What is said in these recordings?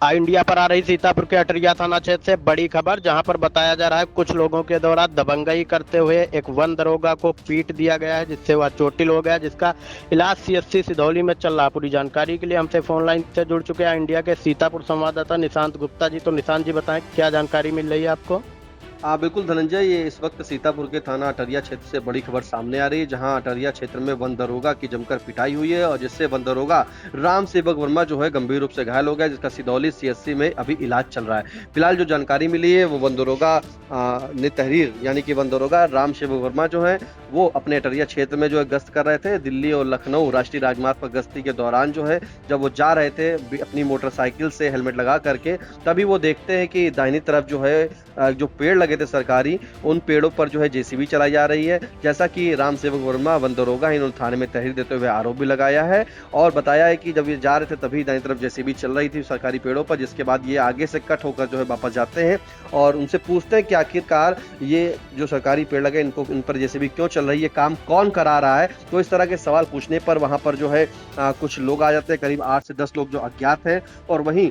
India पर आ रही सीतापुर के अटरिया थाना क्षेत्र से बड़ी खबर, जहां पर बताया जा रहा है कुछ लोगों के द्वारा दबंगई करते हुए एक वन दरोगा को पीट दिया गया है, जिससे वह चोटिल हो गया, जिसका इलाज सीएससी सिधौली में चल रहा है। पूरी जानकारी के लिए हमसे फोन लाइन से जुड़ चुके हैं इंडिया के सीतापुर संवाददाता निशांत गुप्ता जी। तो निशांत जी बताएं, क्या जानकारी मिल रही है आपको? बिल्कुल धनंजय, ये इस वक्त सीतापुर के थाना अटरिया क्षेत्र से बड़ी खबर सामने आ रही है, जहां अटरिया क्षेत्र में वन दरोगा की जमकर पिटाई हुई है और जिससे वन दरोगा राम सेवक वर्मा जो है गंभीर रूप से घायल हो गया, जिसका सिधौली सीएससी में अभी इलाज चल रहा है। फिलहाल जो जानकारी मिली है वो वन दरोगा ने तहरीर यानी कि वन दरोगा राम सेवक वर्मा जो है वो अपने अटरिया क्षेत्र में जो है गश्त कर रहे थे। दिल्ली और लखनऊ राष्ट्रीय राजमार्ग पर गश्ती के दौरान जो है जब वो जा रहे थे अपनी मोटरसाइकिल से हेलमेट लगा करके, तभी वो देखते हैं कि दाहिनी तरफ जो है जो पेड़ लगे थे सरकारी, उन पेड़ों पर जो है जेसीबी चलाई जा रही है। जैसा कि राम सेवक वर्मा वन दरोगा इन्होंने थाने में तहरीर देते हुए आरोप भी लगाया है और बताया है कि जब ये जा रहे थे तभी दाहिनी तरफ जेसीबी चल रही थी सरकारी पेड़ों पर, जिसके बाद ये आगे से कट होकर जो है वापस जाते हैं और उनसे पूछते हैं कि आखिरकार ये जो सरकारी पेड़ लगे इनको इन पर जेसीबी क्यों चल रही है, काम कौन करा रहा है। तो इस तरह के सवाल पूछने पर वहां पर जो है कुछ लोग आ जाते हैं, करीब 8 से 10 लोग जो अज्ञात हैं। और वहीं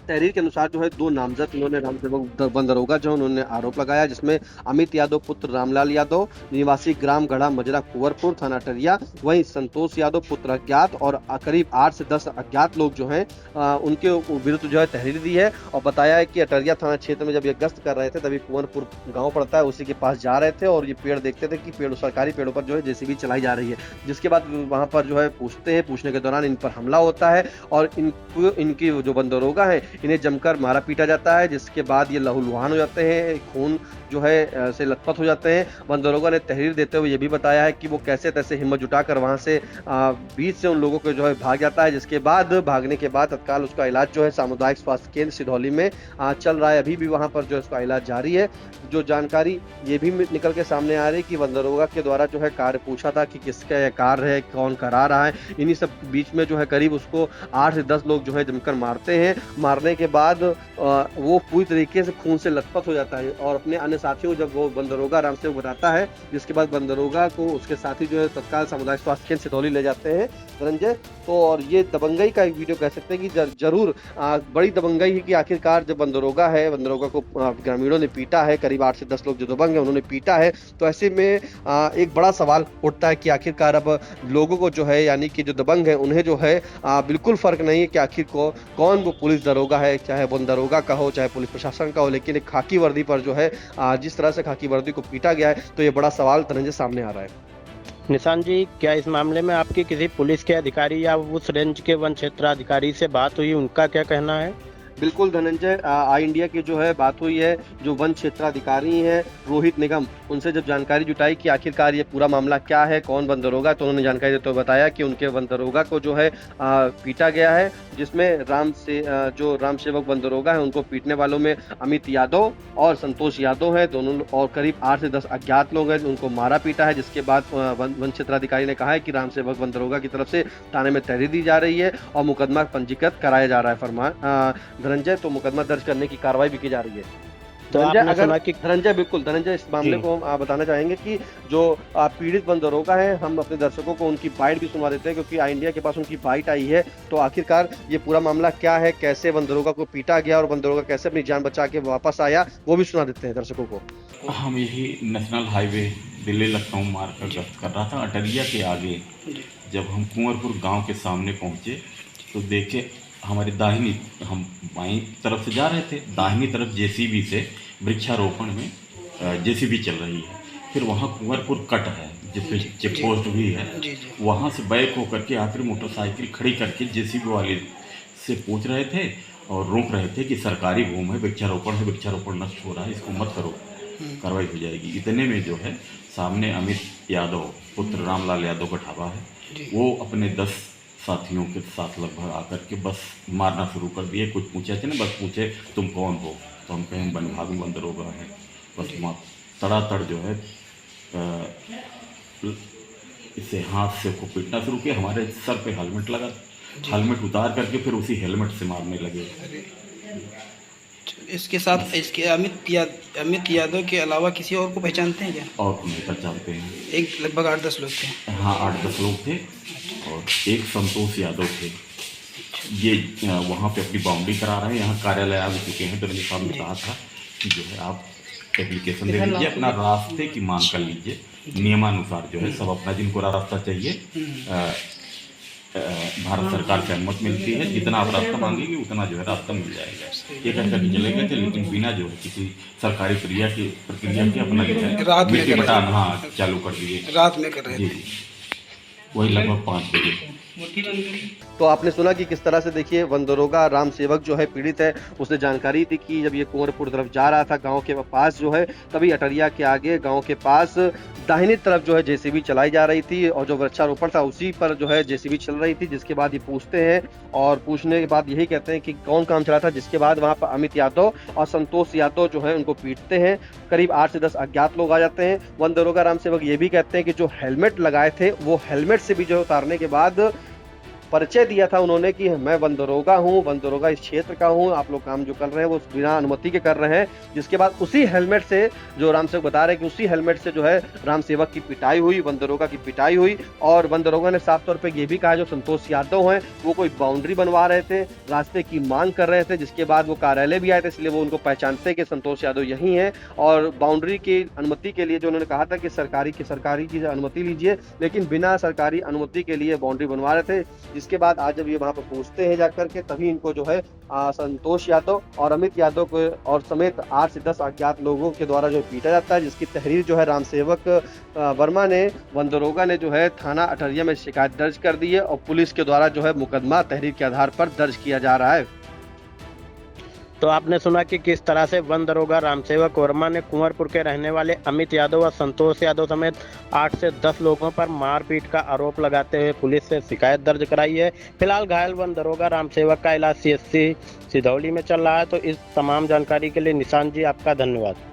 तहरीर के अनुसार जो है दो नामजद उन्होंने राम सेवक वन दरोगा जो उन्होंने आरोप लगाया, जिसमें अमित यादव पुत्र रामलाल यादव निवासी ग्राम गढ़ा मजरा कुंवरपुर थाना अटरिया, वहीं संतोष यादव पुत्र अज्ञात और करीब 8 से 10 अज्ञात लोग जो हैं उनके विरुद्ध जो है तहरीर दी है और बताया है कि अटरिया थाना क्षेत्र में जब ये गश्त कर रहे थे तभी कुंवरपुर गाँव पड़ता है, उसी के पास जा रहे थे और ये पेड़ देखते थे कि पेड़ सरकारी पेड़ों पर जो है जेसीबी चलाई जा रही है। जिसके बाद वहां पर जो है पूछने के दौरान इन पर हमला होता है और इनकी जो वन दरोगा है इन्हें जमकर मारा पीटा जाता है, जिसके बाद ये लहूलुहान हो जाते हैं, खून जो है से लथपथ हो जाते हैं। वन दरोगा ने तहरीर देते हुए ये भी बताया है कि वो कैसे तैसे हिम्मत जुटाकर वहां से बीच से उन लोगों को जो है भाग जाता है, जिसके बाद भागने के बाद तत्काल उसका इलाज जो है सामुदायिक स्वास्थ्य केंद्र सिधौली में चल रहा है। अभी भी वहां पर जो है उसका इलाज जारी है। जो जानकारी ये भी निकल के सामने आ रही है कि वन दरोगा के द्वारा जो है कार्य पूछा था कि किसका यह कार्य है, कौन करा रहा है। इन्हीं सब बीच में जो है करीब उसको 8 से 10 लोग जो है जमकर मारते हैं। मारने के बाद वो पूरी तरीके से खून से लथपथ हो जाता है और अपने अन्य साथियों को जब वो वन दरोगा राम सेवक बताता है, जिसके बाद वन दरोगा को उसके साथी जो है तत्काल सामुदायिक स्वास्थ्य केंद्र सिधौली ले जाते हैं धनंजय। तो और ये दबंगई का एक वीडियो कह सकते हैं कि जरूर बड़ी दबंगई है कि आखिरकार जब वन दरोगा है, वन दरोगा को ग्रामीणों ने पीटा है, करीब 8 से 10 लोग जो दबंग है उन्होंने पीटा है। तो ऐसे में एक बड़ा सवाल उठता है कि आखिरकार अब लोगों को जो है यानी कि जो दबंग है उन्हें जो है बिल्कुल फर्क नहीं है कि आखिर कौन वो पुलिस दरोगा है, चाहे वन दरोगा का हो चाहे पुलिस प्रशासन का हो, लेकिन एक खाकी वर्दी पर जो है जिस तरह से खाकी वर्दी को पीटा गया है, तो ये बड़ा सवाल धनंजय सामने आ रहा है। निशांत जी, क्या इस मामले में आपकी किसी पुलिस के अधिकारी या उस रेंज के वन क्षेत्राधिकारी से बात हुई, उनका क्या कहना है? बिल्कुल धनंजय, आई इंडिया की जो है बात हुई है, जो वन क्षेत्राधिकारी हैं रोहित निगम, उनसे जब जानकारी जुटाई कि आखिरकार ये पूरा मामला क्या है, कौन वन दरोगा, तो उन्होंने जानकारी देते हुए बताया कि उनके वन दरोगा को जो है पीटा गया है, जिसमें जो राम सेवक वन दरोगा है उनको पीटने वालों में अमित यादव और संतोष यादव है, दोनों और करीब 8 से 10 अज्ञात लोग हैं, उनको मारा पीटा है। जिसके बाद वन क्षेत्राधिकारी ने कहा है कि राम सेवक वन दरोगा की तरफ से थाने में तहरीर दी जा रही है और मुकदमा पंजीकृत कराया जा रहा है फरमान धनंजय। तो मुकदमा दर्ज करने की कार्रवाई भी की जा रही है। तो आपने सुना कि धनंजय बिल्कुल धनंजय, इस मामले को हम बताना चाहेंगे कि जो पीड़ित वन दरोगा है, हम अपने दर्शकों को उनकी बाइट भी सुनवा देते हैं क्योंकि आई इंडिया के पास उनकी बाइट आई है। तो आखिरकार ये पूरा मामला क्या है, कैसे वन दरोगा को पीटा गया और वन दरोगा कैसे अपनी जान बचा के वापस आया, वो भी सुना देते हैं दर्शकों को। हम यही नेशनल हाईवे दिल्ली लखनऊ मार्ग पर गश्त कर रहा था। अटरिया के आगे जब हम कुंवरपुर गाँव के सामने पहुँचे तो देखे हमारी दाहिनी, हम बाईं तरफ से जा रहे थे, दाहिनी तरफ जेसीबी से वृक्षारोपण में जेसीबी चल रही है। फिर वहाँ कुंवरपुर कट है जिसपे चेक पोस्ट भी है, वहाँ से बैक होकर के आखिर मोटरसाइकिल खड़ी करके जेसीबी वाले से पूछ रहे थे और रोक रहे थे कि सरकारी भूमि है, वृक्षारोपण नष्ट हो रहा है, इसको मत करो, कार्रवाई हो जाएगी। इतने में जो है सामने अमित यादव पुत्र रामलाल यादव का ढाबा है, वो अपने 10 साथियों के साथ लगभग आकर के बस मारना शुरू कर दिए। कुछ पूछे थे ना, बस पूछे तुम कौन हो, तो हम कहें वन विभाग में वन दरोगा है। बस तड़ातड़ जो है इसे हाथ से को पीटना शुरू किया। हमारे सर पे हेलमेट लगा, हेलमेट उतार करके फिर उसी हेलमेट से मारने लगे। इसके साथ इसके अमित यादव के अलावा किसी और को पहचानते हैं क्या? और नहीं पहचानते हैं। एक लगभग 8-10 लोग थे। हाँ 8-10 लोग थे और एक संतोष यादव थे। ये वहाँ पे अपनी बाउंड्री करा रहे हैं। यहाँ कार्यालय आ चुके हैं तो मैंने साहब ने कहा था कि जो है आप एप्लीकेशन दे दीजिए, अपना रास्ते की मांग कर लीजिए, नियमानुसार जो है सब अपना, जिनको रास्ता चाहिए भारत सरकार से अनुमति मिलती है, जितना आप रास्ता मांगेंगे उतना जो है रास्ता मिल जाएगा। ये कहकर के चले गए थे, लेकिन बिना जो है किसी सरकारी प्रक्रिया के अपना जो है मिट्टी मटान हाँ चालू कर दिए। रात में कर रहे थे जी, वही लगभग 5 बजे। तो आपने सुना कि किस तरह से देखिए वन दरोगा राम सेवक जो है पीड़ित है, उसने जानकारी दी कि जब ये कुंवरपुर तरफ जा रहा था गांव के पास जो है, तभी अटरिया के आगे गांव के पास दाहिनी तरफ जो है जेसीबी चलाई जा रही थी और जो वृक्षारोपण था उसी पर जो है जेसीबी चल रही थी। जिसके बाद ये पूछते हैं और पूछने के बाद यही कहते हैं कि कौन काम चला था। जिसके बाद वहां पर अमित यादव और संतोष यादव जो है उनको पीटते हैं। करीब 8 से 10 अज्ञात लोग आ जाते हैं। वन दरोगा राम सेवक ये भी कहते हैं कि जो हेलमेट लगाए थे वो हेलमेट से भी जो उतारने के बाद परिचय दिया था उन्होंने कि मैं वन दरोगा हूँ, वन दरोगा इस क्षेत्र का हूँ, आप लोग काम जो कर रहे हैं वो बिना अनुमति के कर रहे हैं। जिसके बाद उसी हेलमेट से जो राम सेवक बता रहे हैं कि उसी हेलमेट से जो है राम सेवक की पिटाई हुई, वन दरोगा की पिटाई हुई। और वन दरोगा ने साफ तौर पे ये भी कहा जो संतोष यादव हैं वो कोई बाउंड्री बनवा रहे थे, रास्ते की मांग कर रहे थे। जिसके बाद वो कार्यालय भी आए थे, इसलिए वो उनको पहचानते हैं कि संतोष यादव यही हैं। और बाउंड्री की अनुमति के लिए जो उन्होंने कहा था कि सरकारी की अनुमति लीजिए, लेकिन बिना सरकारी अनुमति के लिए बाउंड्री बनवा रहे थे। जिसके बाद आज जब ये वहां पर पहुंचते हैं जाकर के, तभी इनको जो है संतोष यादव और अमित यादव को और समेत 8 से 10 अज्ञात लोगों के द्वारा जो पीटा जाता है। जिसकी तहरीर जो है राम सेवक वर्मा ने, वन दरोगा ने जो है थाना अटरिया में शिकायत दर्ज कर दी है और पुलिस के द्वारा जो है मुकदमा तहरीर के आधार पर दर्ज किया जा रहा है। तो आपने सुना कि किस तरह से वन दरोगा रामसेवक वर्मा ने कुंवरपुर के रहने वाले अमित यादव और संतोष यादव समेत 8 से 10 लोगों पर मारपीट का आरोप लगाते हुए पुलिस से शिकायत दर्ज कराई है। फिलहाल घायल वन दरोगा रामसेवक का इलाज CHC सिधौली में चल रहा है। तो इस तमाम जानकारी के लिए निशांत जी आपका धन्यवाद।